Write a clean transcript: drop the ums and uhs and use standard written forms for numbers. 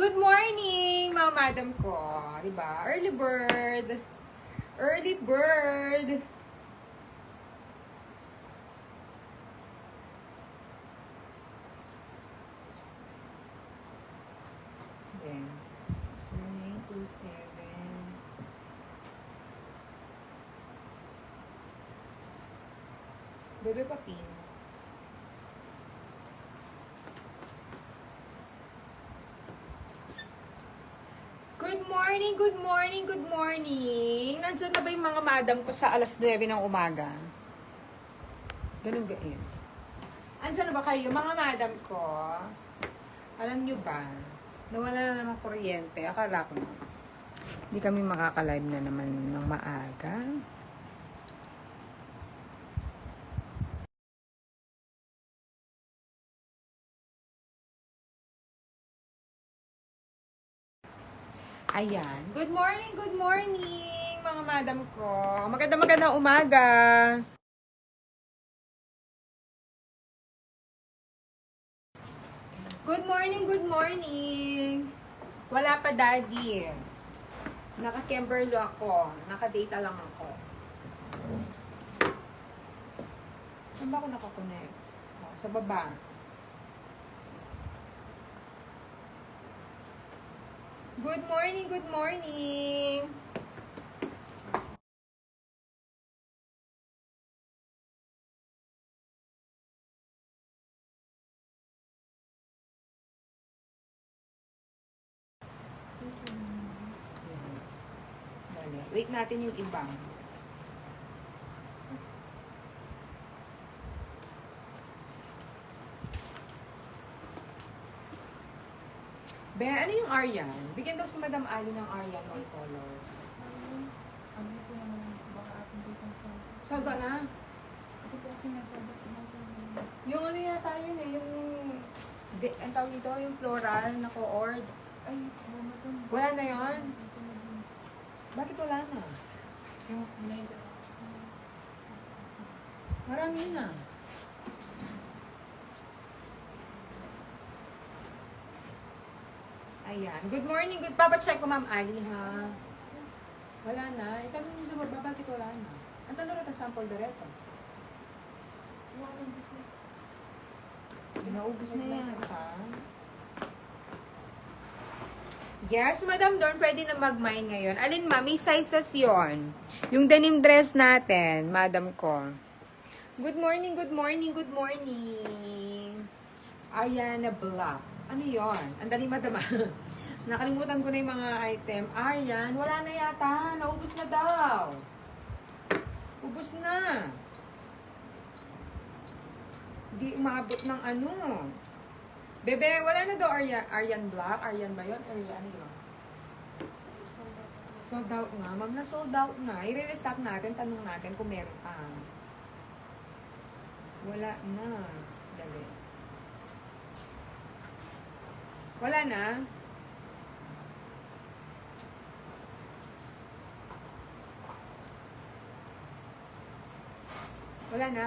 Good morning, mga madam ko. Diba? Early bird. Early bird. Then, 0927. Bebe Papin. Good morning, good morning, good morning. Nandiyan na ba yung mga madam ko sa alas 9 ng umaga? Ganun gayon. Andiyan na ba kayo, mga madam ko? Alam nyo ba, nawala na naman kuryente. Akala ko na. Hindi kami makaka-live na naman ng maaga. Ayan. Good morning, mga madam ko. Magandang umaga. Good morning. Wala pa, daddy. Naka-Kimberlo ako. Naka-data lang ako. Saan ba ako nakakonect? Oh, sa baba. Good morning. Wait natin yung iba. Be, ano yung Aryan? Bigyan daw si Madam Ali ng Aryan all colors. Ano po naman, baka ating dito sa... Sold out na? Ito po kasi nasobat ko na po. Yung ano yata yun eh, yung... ang tawag dito, yung floral na co-ords. Ay, wala po. Wala na yun? Bakit wala na? Yung night. Marami na. Ayan. Good morning. Papacheck ko, Ma'am Ali, ha? Wala na. Itanong niyo sa baba, bakit wala na? Ang tanong rin sample direto. Naubos na yan, ha? Yes, Madam Dawn, pwede na mag-mine ngayon. Alin, ma? May sizes yun. Yung denim dress natin, Madam ko. Good morning. Ariana Black. Ano yun? Ang dali, Madam. Nakalimutan ko na yung mga item. Arian, wala na yata. Naubos na daw. Ubos na. Di umabot ng ano. Bebe, wala na daw Arian Black. Arian ba yun? Arian yun. Sold out na. Ma'am, na sold out na. I-restock natin. Tanong natin kung meron pa. Wala na. Dali. Wala na. Wala na.